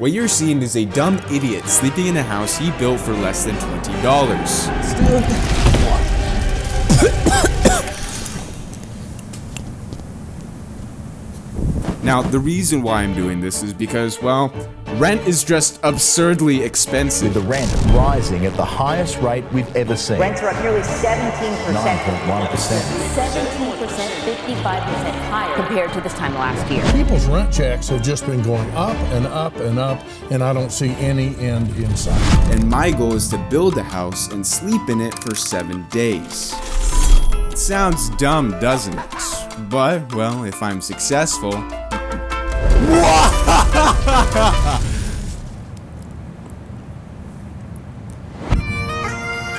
What you're seeing is a dumb idiot sleeping in a house he built for less than $20. Now, the reason why I'm doing this is because, well, rent is just absurdly expensive. With the rent rising at the highest rate we've ever seen. Rents are up nearly 17%. 9.1%. 17%, 55% higher compared to this time last year. People's rent checks have just been going up and up and up, and I don't see any end in sight. And my goal is to build a house and sleep in it for 7 days. It sounds dumb, doesn't it? But, well, if I'm successful...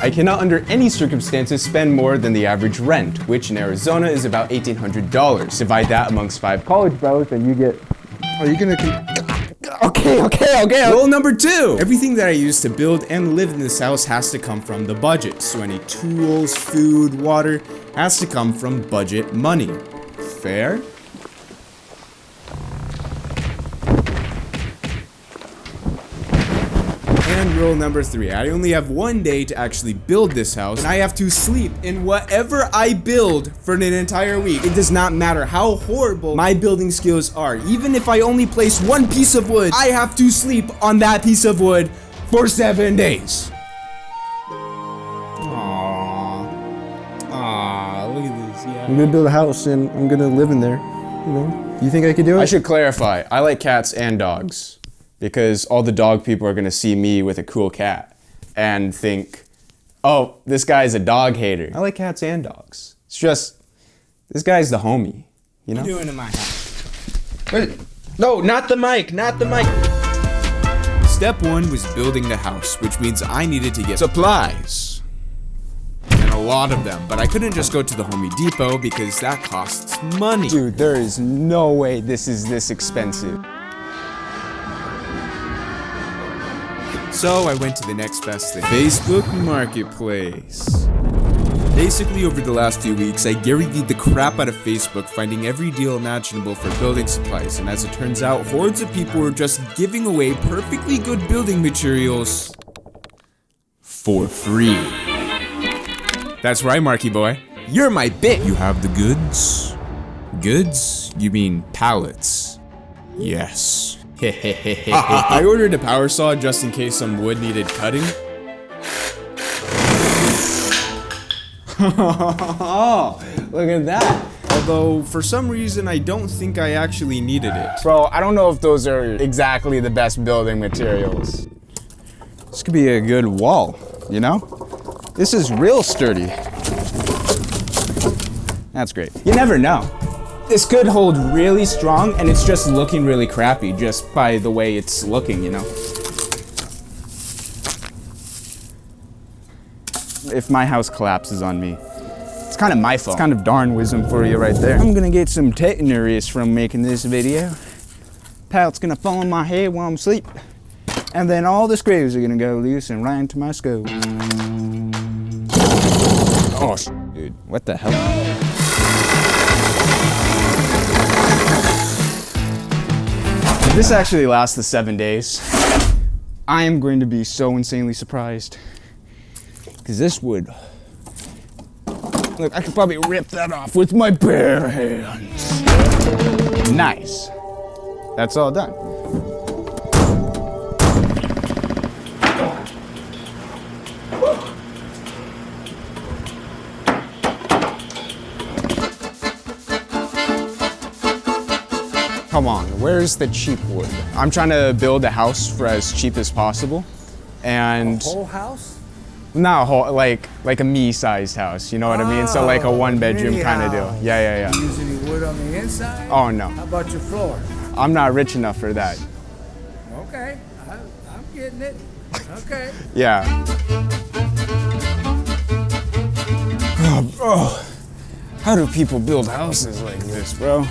I cannot under any circumstances spend more than the average rent, which in Arizona is about $1,800. Divide that amongst 5 college bros and you get... Are you gonna... Okay. Rule number 2. Everything that I use to build and live in this house has to come from the budget. So any tools, food, water has to come from budget money. Fair? And rule number 3, I only have 1 day to actually build this house, and I have to sleep in whatever I build for an entire week. It does not matter how horrible my building skills are. Even if I only place 1 piece of wood, I have to sleep on that piece of wood for 7 days. Aww, look at this, yeah. I'm gonna build a house and I'm gonna live in there, you know? You think I could do it? I should clarify, I like cats and dogs. Because all the dog people are gonna see me with a cool cat and think, oh, this guy's a dog hater. I like cats and dogs. It's just, this guy's the homie, you know? What are you doing in my house? Wait, no, not the mic, not the mic. Step 1 was building the house, which means I needed to get supplies. And a lot of them, but I couldn't just go to the Home Depot because that costs money. Dude, there is no way this is this expensive. So I went to the next best thing, Facebook Marketplace. Basically, over the last few weeks, I Gary V'd the crap out of Facebook, finding every deal imaginable for building supplies, and as it turns out, hordes of people were just giving away perfectly good building materials for free. That's right, Marky boy. You're my bitch. You have the goods? Goods? You mean pallets? Yes. I ordered a power saw just in case some wood needed cutting. Oh, look at that. Although, for some reason, I don't think I actually needed it. Bro, I don't know if those are exactly the best building materials. This could be a good wall, you know? This is real sturdy. That's great. You never know. This could hold really strong, and it's just looking really crappy just by the way it's looking, you know? If my house collapses on me, It's kind of my fault. it's kind of darn wisdom for you right there. I'm gonna get some tetanus from making this video. Pallet's gonna fall on my head while I'm asleep. And then all the screws are gonna go loose and right into my skull. Oh, dude, what the hell? If this actually lasts the 7 days, I am going to be so insanely surprised. Because this would... Look, I could probably rip that off with my bare hands. Nice. That's all done. Come on, where's the cheap wood? I'm trying to build a house for as cheap as possible, and Whole house? not a whole, like a me-sized house. You know what I mean? So like a one-bedroom mini kind of deal. house. Yeah. Use any wood on the inside? Oh no, How about your floor? I'm not rich enough for that. Okay, I'm getting it. Okay. Yeah. How do people build houses like this, bro?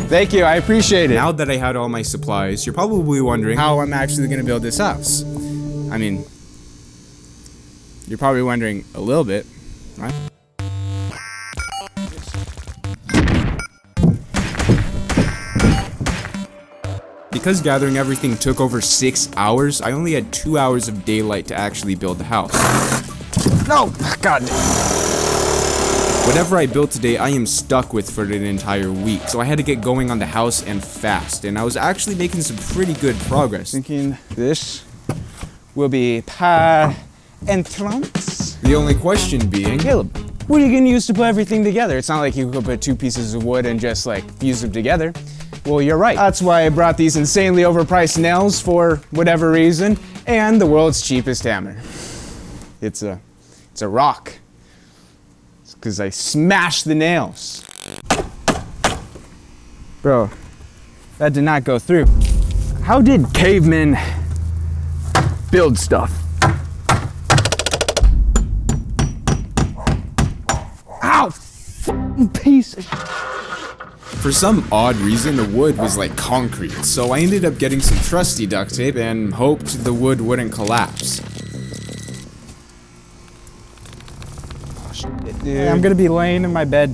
Thank you, I appreciate it. Now that I had all my supplies, you're probably wondering how I'm actually gonna build this house. I mean, you're probably wondering a little bit, right? because gathering everything took over 6 hours, I only had 2 hours of daylight to actually build the house. No, God. Whatever I built today, I am stuck with for an entire week, so I had to get going on the house and fast, and I was actually making some pretty good progress. Thinking this will be par entrance. The only question being, Caleb, what are you gonna use to put everything together? It's not like you could put 2 pieces of wood and just like fuse them together. Well, you're right. That's why I brought these insanely overpriced nails for whatever reason, and the world's cheapest hammer. It's a rock. It's because I smashed the nails. Bro, that did not go through. How did cavemen build stuff? Ow! Piece of for some odd reason, the wood was like concrete, so I ended up getting some trusty duct tape and hoped the wood wouldn't collapse. Yeah, I'm gonna be laying in my bed,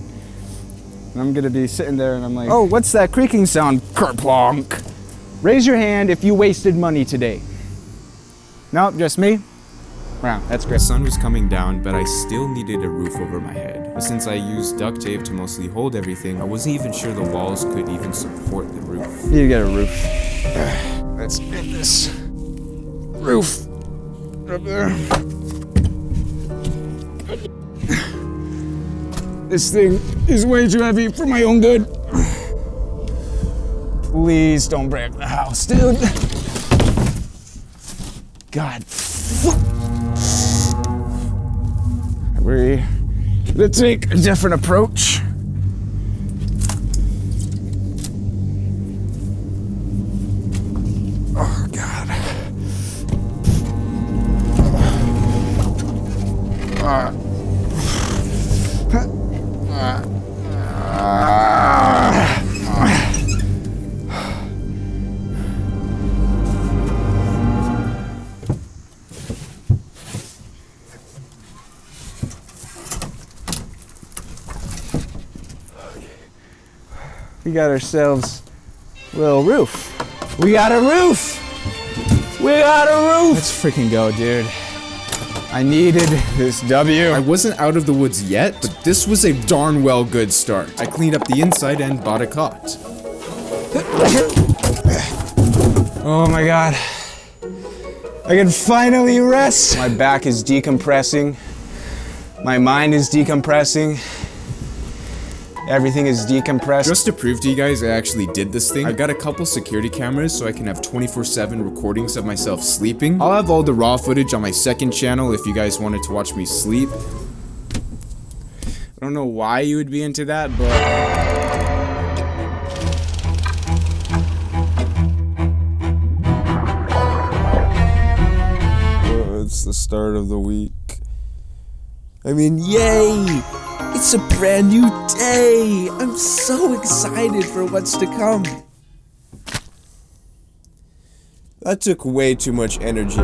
and I'm gonna be sitting there, and I'm like, oh, what's that creaking sound? Kerplonk. Raise your hand if you wasted money today. Nope, just me? Wow, that's great. The sun was coming down, but I still needed a roof over my head. But since I used duct tape to mostly hold everything, I wasn't even sure the walls could even support the roof. You get a roof. Let's get this roof up there. This thing is way too heavy for my own good. Please don't break the house, dude. God. We're gonna take a different approach. Oh, God. We got ourselves a little roof. We got a roof! We got a roof! Let's freaking go, dude. I needed this W. I wasn't out of the woods yet, but this was a darn well good start. I cleaned up the inside and bought a cot. Oh my God. I can finally rest. My back is decompressing. My mind is decompressing. Everything is decompressed. Just to prove to you guys I actually did this thing, I got a couple security cameras so I can have 24/7 recordings of myself sleeping. I'll have all the raw footage on my second channel if you guys wanted to watch me sleep. I don't know why you would be into that, but... It's the start of the week. I mean, yay! It's a brand new day! I'm so excited for what's to come. That took way too much energy.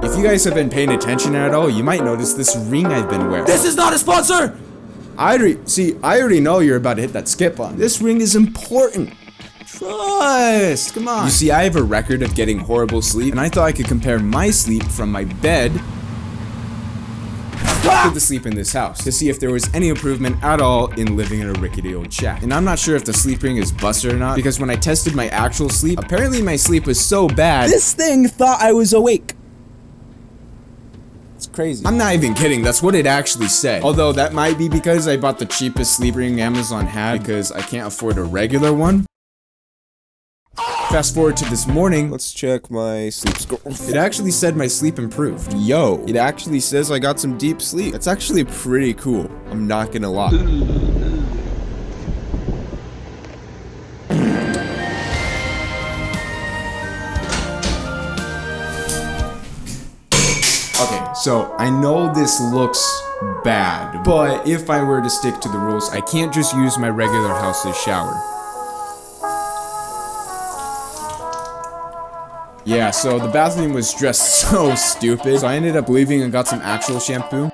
If you guys have been paying attention at all, you might notice this ring I've been wearing. This is not a sponsor! I already know you're about to hit that skip button. This ring is important. Trust, come on. You see, I have a record of getting horrible sleep, and I thought I could compare my sleep from my bed to the sleep in this house to see if there was any improvement at all in living in a rickety old shack. And I'm not sure if the sleep ring is busted or not, because when I tested my actual sleep, apparently my sleep was so bad, This thing thought I was awake. It's crazy. I'm not even kidding, that's what it actually said. Although that might be because I bought the cheapest sleep ring Amazon had because I can't afford a regular one. Fast forward to this morning, Let's check my sleep score. it actually said my sleep improved. Yo, it actually says I got some deep sleep. That's actually pretty cool. I'm not gonna lie. Okay, so I know this looks bad, but if I were to stick to the rules, I can't just use my regular house's shower. Yeah, so the bathroom was just so stupid, so I ended up leaving and got some actual shampoo.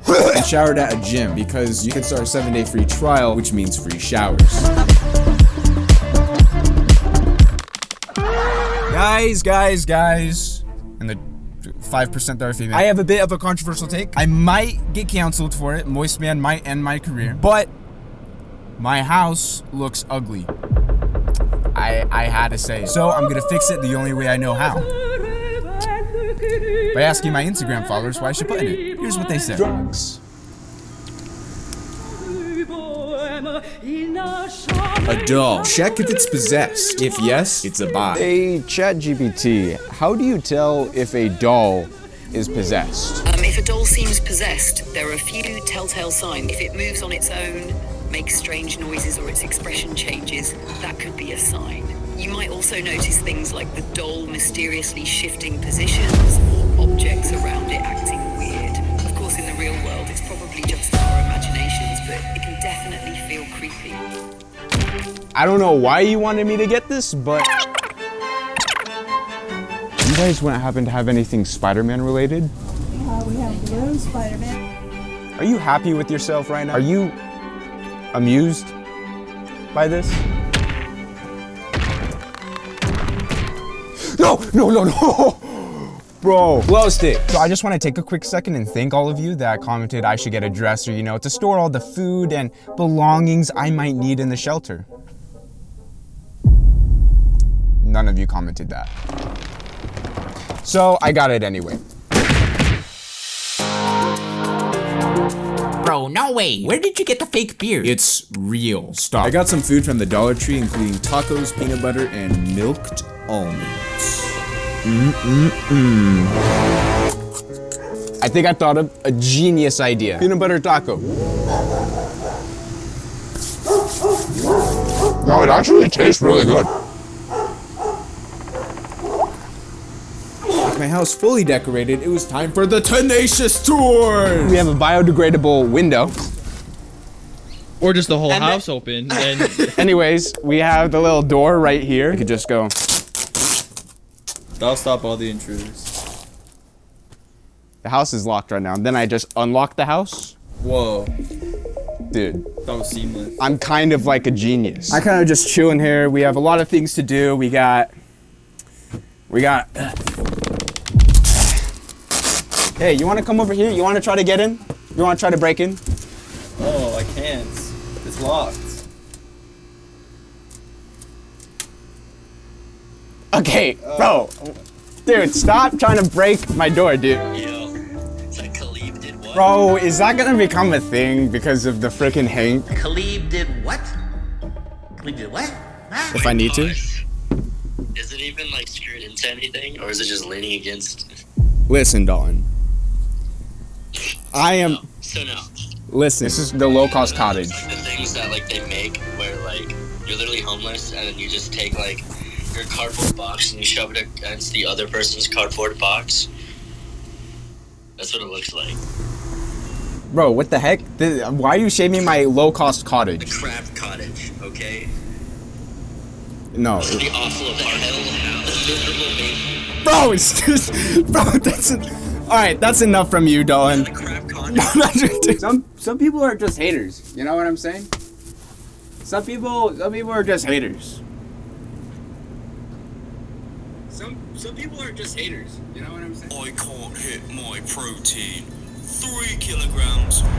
And showered at a gym, because you can start a 7-day free trial, which means free showers. Guys, and the 5% that are female. I have a bit of a controversial take. I might get canceled for it. Moist Man might end my career, but my house looks ugly. I had to say it. So I'm gonna fix it the only way I know how. By asking my Instagram followers why I should put in it. Here's what they said. Drugs. A doll. Check if it's possessed. If yes, it's a buy. Hey, ChatGPT, how do you tell if a doll is possessed? If a doll seems possessed, there are a few telltale signs. If it moves on its own, makes strange noises, or its expression changes, that could be a sign. You might also notice things like the doll mysteriously shifting positions, or objects around it acting weird. Of course, in the real world, it's probably just our imaginations, but it can definitely feel creepy. I don't know why you wanted me to get this, but you guys wouldn't happen to have anything Spider-Man related? We have Blue Spider-Man. Are you happy with yourself right now? Are you amused by this? No! Bro, glow stick. So I just want to take a quick second and thank all of you that commented I should get a dresser, you know, to store all the food and belongings I might need in the shelter. None of you commented that. So I got it anyway. Bro, no way. Where did you get the fake beard? It's real. Stop. I got some food from the Dollar Tree, including tacos, peanut butter, and milked almonds. I think I thought of a genius idea. Peanut butter taco. No, it actually tastes really good. With my house fully decorated, it was time for the Tenacious Tour! We have a biodegradable window. Or just the whole house open. And anyways, we have the little door right here. You could just go. That'll stop all the intruders. The house is locked right now. Then I just unlock the house. Whoa. Dude. That was seamless. I'm kind of like a genius. I kind of just chilling here. We have a lot of things to do. We got. Hey, you want to come over here? You want to try to get in? You want to try to break in? Oh, I can't. It's locked. Okay, bro. Dude, stop trying to break my door, dude. Yo, it's like Khalib did what? Bro, is that gonna become a thing because of the freaking Hank? Khalib did what? Khalib did what? Huh? If I need to. Is it even like screwed into anything, or is it just leaning against? Listen, Dalton. I am. So no. Listen. This is the low-cost cottage. Like the things that like they make where like you're literally homeless and then you just take like your cardboard box and you shove it against the other person's cardboard box. That's what it looks like. Bro, what the heck? Why are you shaming my low-cost cottage? The crab cottage, okay? No. The awful apartment. The miserable basement. Bro, it's just... Bro, that's... Alright, that's enough from you, Dolan. The crab cottage. Some people are just haters. You know what I'm saying? Some people are just haters. Some people are just haters. You know what I'm saying? I can't hit my protein. 3 kilograms of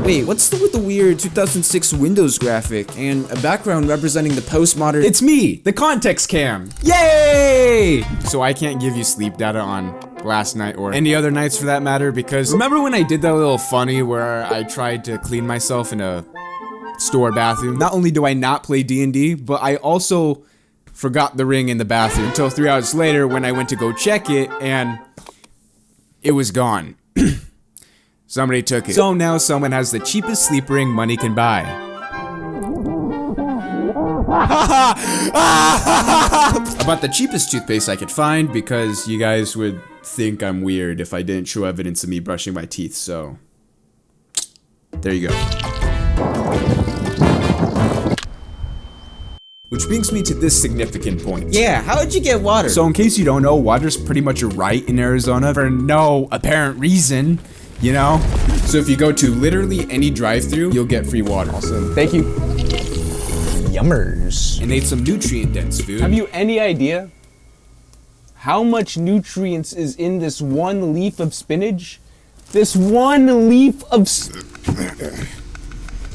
Wait, what's with the weird 2006 Windows graphic and a background representing the postmodern? It's me, the Context Cam. Yay! So I can't give you sleep data on last night or any other nights for that matter, because remember when I did that little funny where I tried to clean myself in a store bathroom? Not only do I not play D&D, but I also forgot the ring in the bathroom until 3 hours later when I went to go check it and it was gone. Somebody took it. So now someone has the cheapest sleep ring money can buy. About the cheapest toothpaste I could find because you guys would think I'm weird if I didn't show evidence of me brushing my teeth, so there you go. With Which brings me to this significant point. Yeah, how'd you get water? So in case you don't know, water's pretty much a right in Arizona for no apparent reason, you know? So if you go to literally any drive-thru, you'll get free water. Awesome. Thank you. Yummers. And ate some nutrient-dense food. Have you any idea how much nutrients is in this one leaf of spinach? This one leaf of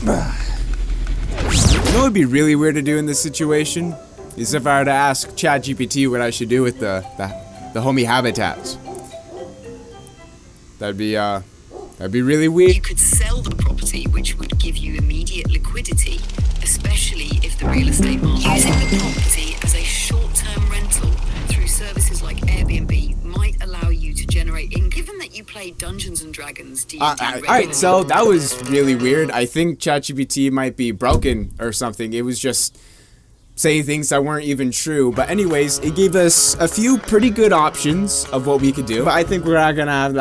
You know what would be really weird to do in this situation? Is if I were to ask ChatGPT what I should do with the homie habitats. That'd be really weird. You could sell the property, which would give you immediate liquidity, especially if the real estate market. Using the property as a short-term rental through services like Airbnb might allow you to generate income. Given that you play Dungeons and Dragons, D&D Alright, so that was really weird. I think ChatGPT might be broken or something. It was just saying things that weren't even true. But anyways, it gave us a few pretty good options of what we could do. But I think we're not gonna have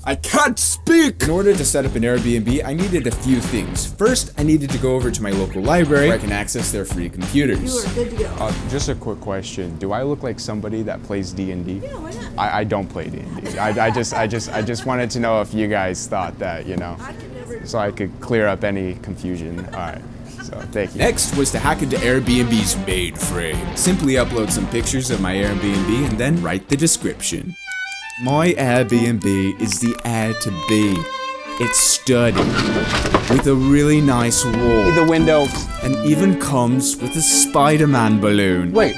I can't speak! In order to set up an Airbnb, I needed a few things. First, I needed to go over to my local library where I can access their free computers. You are good to go. Just a quick question. Do I look like somebody that plays D&D? Yeah, why not? I don't play D&D. I just wanted to know if you guys thought that, you know, so I could clear up any confusion. All right. So, thank you. Next was to hack into Airbnb's mainframe. Simply upload some pictures of my Airbnb and then write the description. My Airbnb is the air to be. It's sturdy, with a really nice wall. The window. And even comes with a Spider-Man balloon. Wait,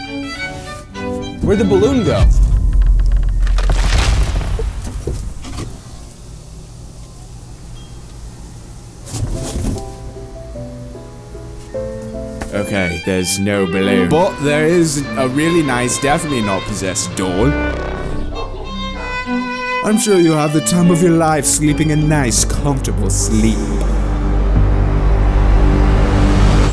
where'd the balloon go? Okay, there's no balloon. But there is a really nice, definitely not possessed doll. I'm sure you'll have the time of your life sleeping a nice, comfortable sleep.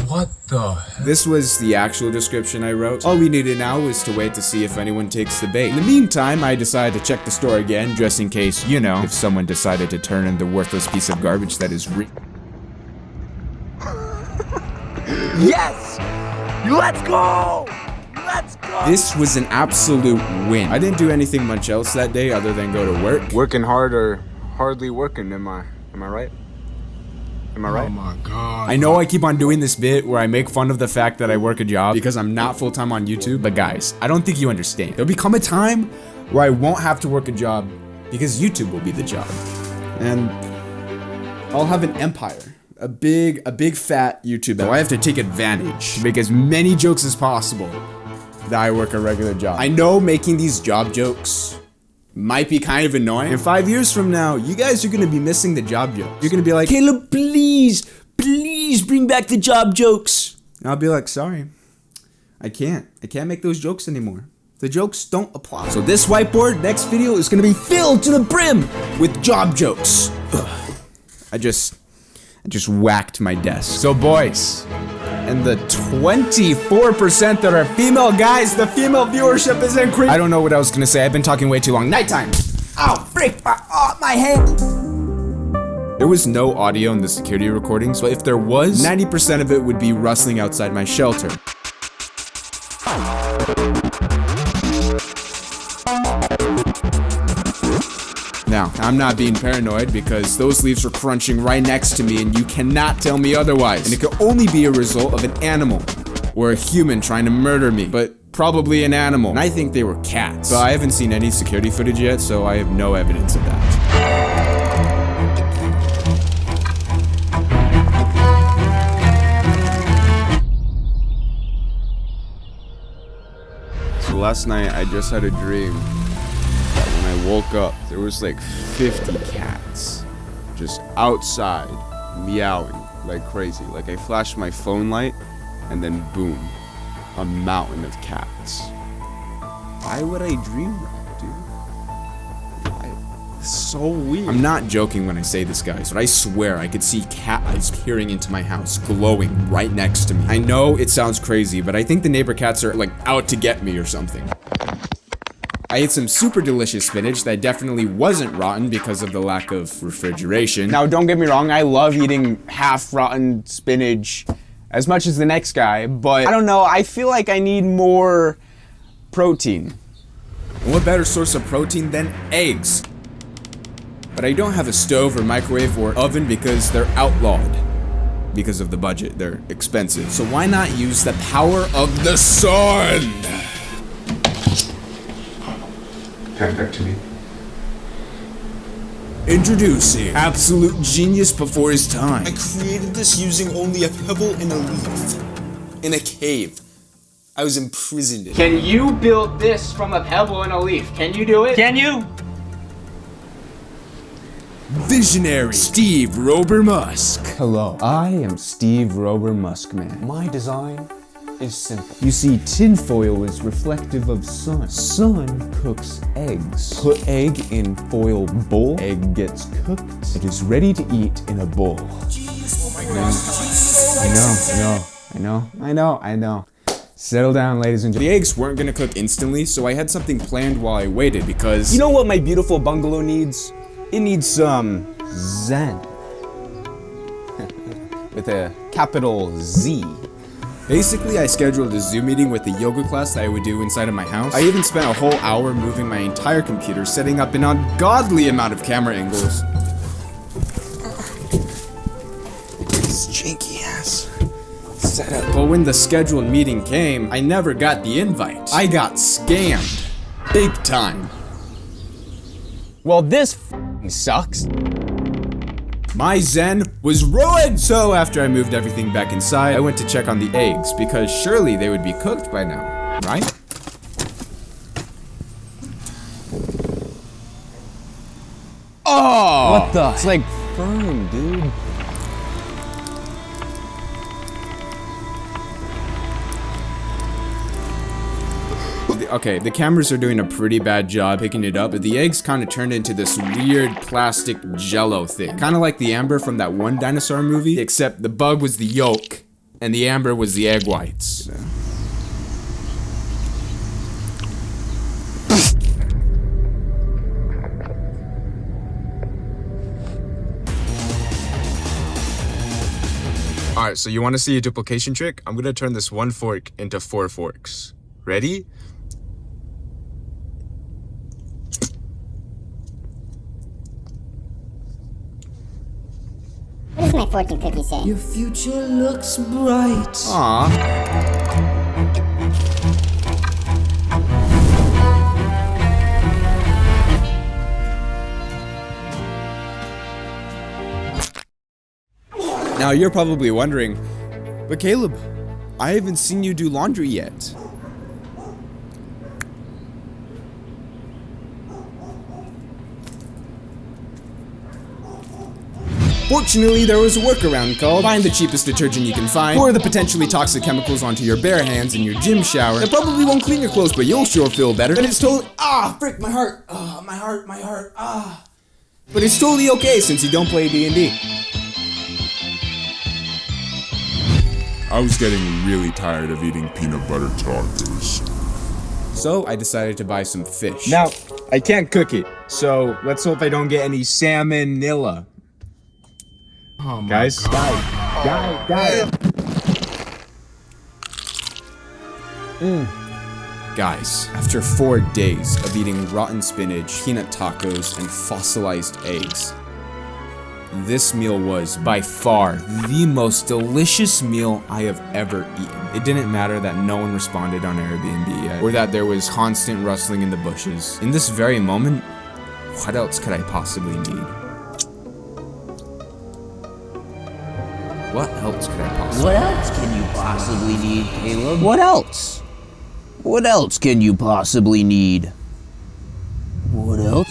What the hell? This was the actual description I wrote. All we needed now was to wait to see if anyone takes the bait. In the meantime, I decided to check the store again, just in case, you know, if someone decided to turn in the worthless piece of garbage that is Yes! Let's go! Let's go! This was an absolute win. I didn't do anything much else that day other than go to work. Working hard or hardly working, am I right? Am I right? Oh my god. I know I keep on doing this bit where I make fun of the fact that I work a job because I'm not full-time on YouTube, but guys, I don't think you understand. There'll become a time where I won't have to work a job because YouTube will be the job. And I'll have an empire. A big fat YouTube. So I have to take advantage to make as many jokes as possible that I work a regular job. I know making these job jokes might be kind of annoying. And 5 years from now, you guys are gonna be missing the job jokes. You're gonna be like, Caleb, please bring back the job jokes. And I'll be like, sorry, I can't make those jokes anymore. The jokes don't apply. So this whiteboard, next video, is gonna be filled to the brim with job jokes. Ugh. I just whacked my desk. So boys, and the 24% that are female guys, the female viewership is increasing. I don't know what I was gonna say. I've been talking way too long. Nighttime. Oh, freak, my head. There was no audio in the security recordings, but if there was, 90% of it would be rustling outside my shelter. Now, I'm not being paranoid because those leaves were crunching right next to me and you cannot tell me otherwise. And it could only be a result of an animal or a human trying to murder me, but probably an animal. And I think they were cats. But I haven't seen any security footage yet, so I have no evidence of that. So last night I just had a dream. When I woke up, there was like 50 cats just outside meowing like crazy. Like I flashed my phone light and then boom, a mountain of cats. Why would I dream that, dude? Why? It's so weird. I'm not joking when I say this, guys, but I swear I could see cat eyes peering into my house, glowing right next to me. I know it sounds crazy, but I think the neighbor cats are like out to get me or something. I ate some super delicious spinach that definitely wasn't rotten because of the lack of refrigeration. Now, don't get me wrong, I love eating half-rotten spinach as much as the next guy, but I don't know, I feel like I need more protein. And what better source of protein than eggs? But I don't have a stove or microwave or oven because they're outlawed. Because of the budget, they're expensive. So why not use the power of the sun? Back to me. Introducing absolute genius before his time. I created this using only a pebble and a leaf. In a cave. I was imprisoned in it. Can you build this from a pebble and a leaf? Can you do it? Can you? Visionary Steve Rober Musk. Hello, I am Steve Rober Muskman. My design is simple. You see, tinfoil is reflective of sun. Sun cooks eggs. Put egg in foil bowl. Egg gets cooked. It is ready to eat in a bowl. I know. Settle down, ladies and gentlemen. The eggs weren't gonna cook instantly, so I had something planned while I waited because... You know what my beautiful bungalow needs? It needs some zen. With a capital Z. Basically, I scheduled a Zoom meeting with the yoga class that I would do inside of my house. I even spent a whole hour moving my entire computer, setting up an ungodly amount of camera angles. This janky ass setup. But when the scheduled meeting came, I never got the invite. I got scammed. Big time. Well, this sucks. My zen was ruined! So after I moved everything back inside, I went to check on the eggs, because surely they would be cooked by now, right? Oh! What the? It's like firm, dude. Okay, the cameras are doing a pretty bad job picking it up, but the eggs kind of turned into this weird plastic jello thing. Kind of like the amber from that one dinosaur movie, except the bug was the yolk, and the amber was the egg whites. Alright, so you want to see a duplication trick? I'm gonna turn this one fork into 4 forks. Ready? What does my fortune cookie say? Your future looks bright. Aww. Now you're probably wondering, but Caleb, I haven't seen you do laundry yet. Fortunately, there was a workaround called find the cheapest detergent you can find, pour the potentially toxic chemicals onto your bare hands in your gym shower. It probably won't clean your clothes, but you'll sure feel better. But it's totally frick, my heart. My heart. But it's totally okay since you don't play D&D. I was getting really tired of eating peanut butter tacos. So I decided to buy some fish. Now, I can't cook it, so let's hope I don't get any salmonella. Oh my guys, God. guys. Guys, after 4 days of eating rotten spinach, peanut tacos, and fossilized eggs, this meal was, by far, the most delicious meal I have ever eaten. It didn't matter that no one responded on Airbnb yet, or that there was constant rustling in the bushes. In this very moment, what else could I possibly need? What else could I possibly What else can you possibly need, Caleb? What else? What else can you possibly need? What else?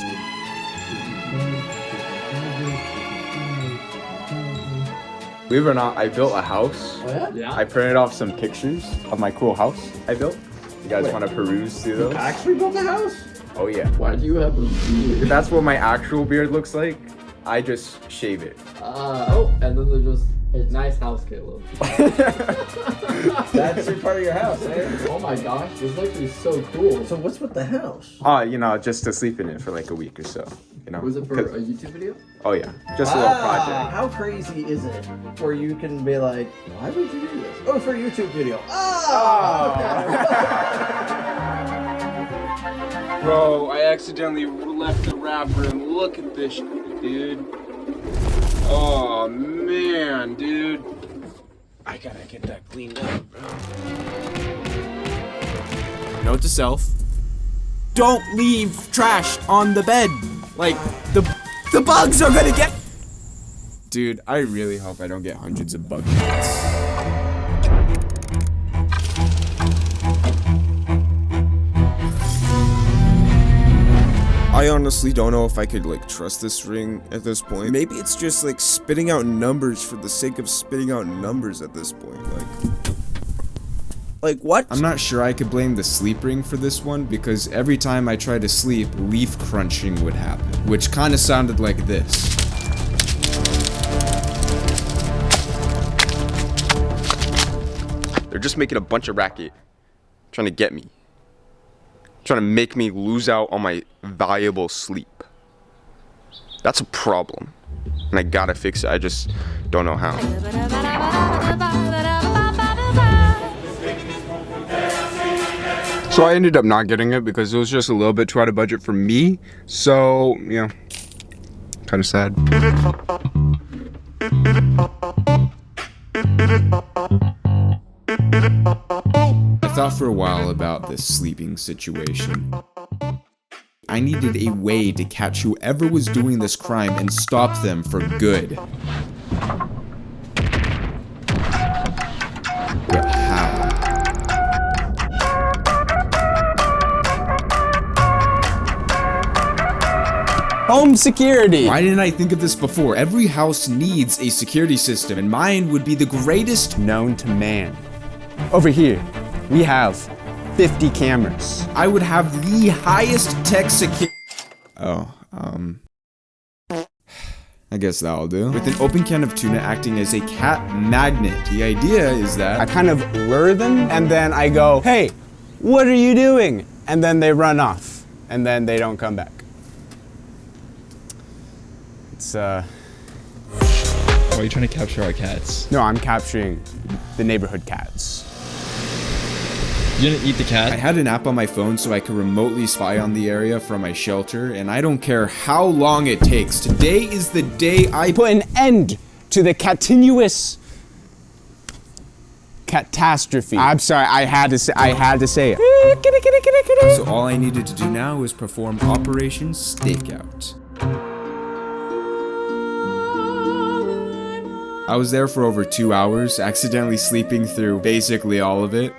Believe it or not, I built a house. Oh, yeah? I printed off some pictures of my cool house I built. You guys want to peruse through those? You actually built a house? Oh yeah. Why do you have a beard? That's what my actual beard looks like. I just shave it. And then there's just It's a nice house, Caleb. That's your part of your house, eh? Oh my gosh, this is actually so cool. So what's with the house? You know, just to sleep in it for like a week or so. You know. Was it for a YouTube video? Oh yeah, just a little project. How crazy is it where you can be like, why would you do this? Oh, for a YouTube video. Bro, I accidentally left the wrapper and look at this shit, dude. Oh man, dude. I gotta get that cleaned up, bro. Note to self: don't leave trash on the bed. Like the bugs are gonna get. Dude, I really hope I don't get hundreds of bug bites. I honestly don't know if I could like trust this ring at this point. Maybe it's just like spitting out numbers for the sake of spitting out numbers at this point. Like what? I'm not sure I could blame the sleep ring for this one because every time I try to sleep, leaf crunching would happen, which kind of sounded like this. They're just making a bunch of racket, trying to get me. Trying to make me lose out on my valuable sleep. That's a problem. And I gotta fix it. I just don't know how. So I ended up not getting it because it was just a little bit too out of budget for me. So, yeah, kind of sad. I thought for a while about this sleeping situation. I needed a way to catch whoever was doing this crime and stop them for good. But how? Home security! Why didn't I think of this before? Every house needs a security system, and mine would be the greatest known to man. Over here, we have 50 cameras. I would have the highest tech security. I guess that'll do. With an open can of tuna acting as a cat magnet. The idea is that I kind of lure them, and then I go, hey, what are you doing? And then they run off, and then they don't come back. It's, Why are you trying to capture our cats? No, I'm capturing the neighborhood cats. You didn't eat the cat? I had an app on my phone so I could remotely spy on the area from my shelter, and I don't care how long it takes. Today is the day I put an end to the continuous catastrophe. I'm sorry, I had to say it. So all I needed to do now was perform Operation Stakeout. I was there for over 2 hours, accidentally sleeping through basically all of it.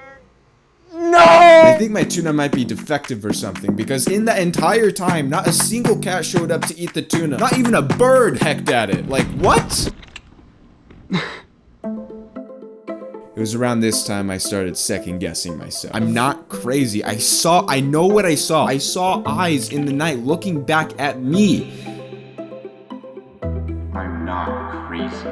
No! I think my tuna might be defective or something, because in that entire time, not a single cat showed up to eat the tuna. Not even a bird hecked at it. Like, what? It was around this time I started second guessing myself. I'm not crazy. I know what I saw. I saw eyes in the night looking back at me. I'm not crazy.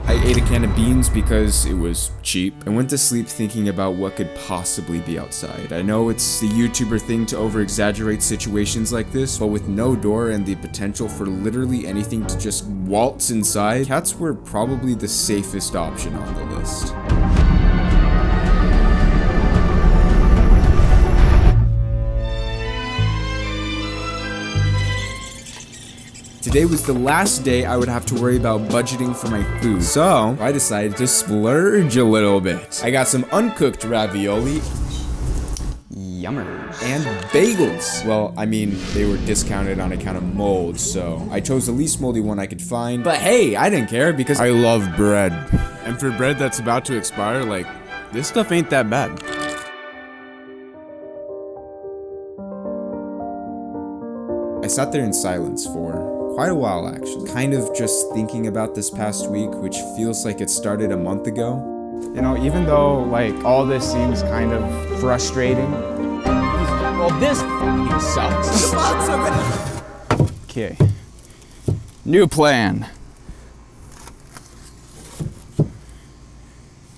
I ate a can of beans because it was cheap and went to sleep thinking about what could possibly be outside. I know it's the YouTuber thing to over-exaggerate situations like this, but with no door and the potential for literally anything to just waltz inside, cats were probably the safest option on the list. Today was the last day I would have to worry about budgeting for my food, so I decided to splurge a little bit. I got some uncooked ravioli, yummers, and bagels. Well, I mean, they were discounted on account of mold, so I chose the least moldy one I could find. But hey, I didn't care because I love bread. And for bread that's about to expire, like, this stuff ain't that bad. I sat there in silence for quite a while, actually. Kind of just thinking about this past week, which feels like it started a month ago. You know, even though, like, all this seems kind of frustrating. Well, this sucks. The bugs are gonna... Okay. New plan.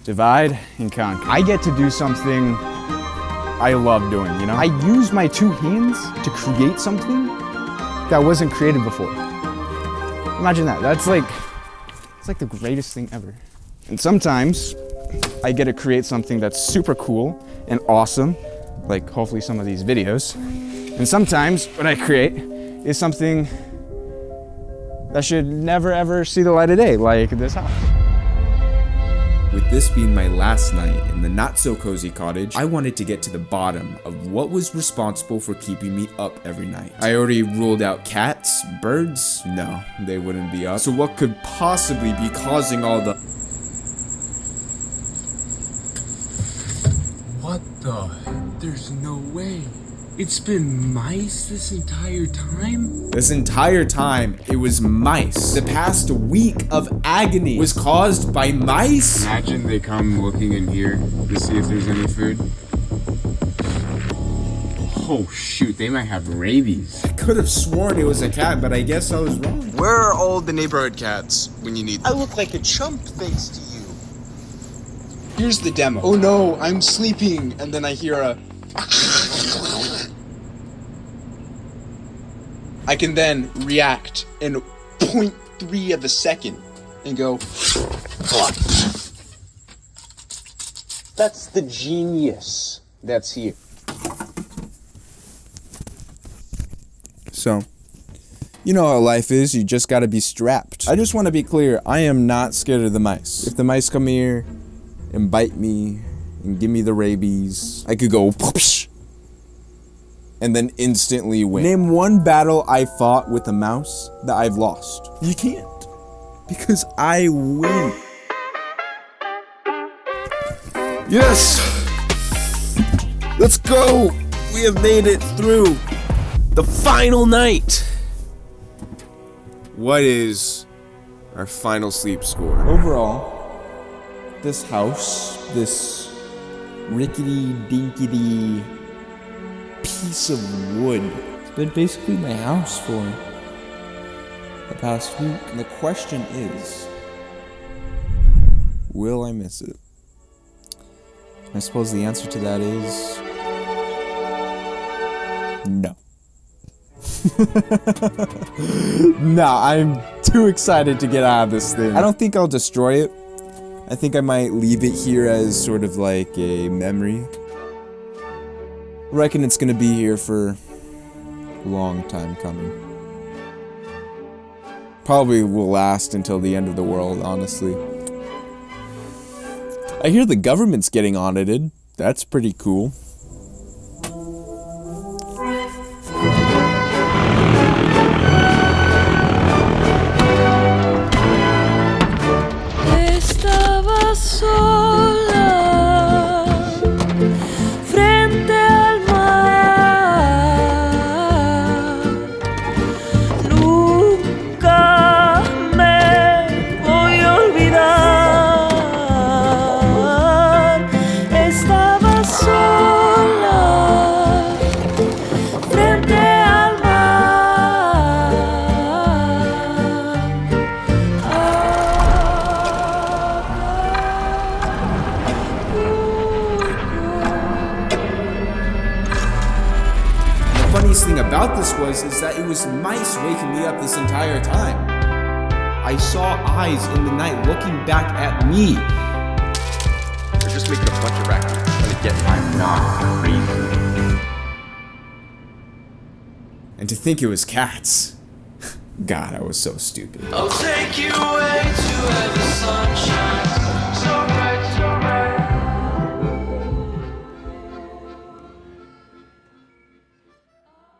Divide and conquer. I get to do something I love doing, you know? I use my two hands to create something that wasn't created before. Imagine that. It's like the greatest thing ever. And sometimes I get to create something that's super cool and awesome, like hopefully some of these videos. And sometimes what I create is something that should never ever see the light of day, like this house. With this being my last night in the not-so-cozy cottage, I wanted to get to the bottom of what was responsible for keeping me up every night. I already ruled out cats, birds, no, they wouldn't be up. So what could possibly be causing all the... What the? There's no way. It's been mice this entire time? This entire time, it was mice. The past week of agony was caused by mice? Imagine they come looking in here to see if there's any food. Oh shoot, they might have rabies. I could have sworn it was a cat, but I guess I was wrong. Where are all the neighborhood cats when you need them? I look like a chump thanks to you. Here's the demo. Oh no, I'm sleeping, and then I hear a... I can then react in 0.3 of a second and go... That's the genius that's here. So, you know how life is, you just gotta be strapped. I just want to be clear, I am not scared of the mice. If the mice come here and bite me and give me the rabies, I could go whoopsh, and then instantly win. Name one battle I fought with a mouse that I've lost. You can't, because I win. Yes! Let's go! We have made it through the final night! What is our final sleep score? Overall, this house, this rickety-dinkety piece of wood, it's been basically my house for the past week. And the question is, will I miss it? I suppose the answer to that is no. Nah, I'm too excited to get out of this thing. I don't think I'll destroy it. I think I might leave it here as sort of like a memory. I reckon it's gonna be here for a long time coming. Probably will last until the end of the world, honestly. I hear the government's getting audited. That's pretty cool. Estaba sola frente al mar. Nunca me voy a olvidar. Estaba sola frente al mar. The funniest thing about this is that it was mice waking me up this entire time. I saw eyes in the night looking back at me. They're just making a bunch of racket trying to get me. I'm not crazy. And to think it was cats. God, I was so stupid. I'll take you away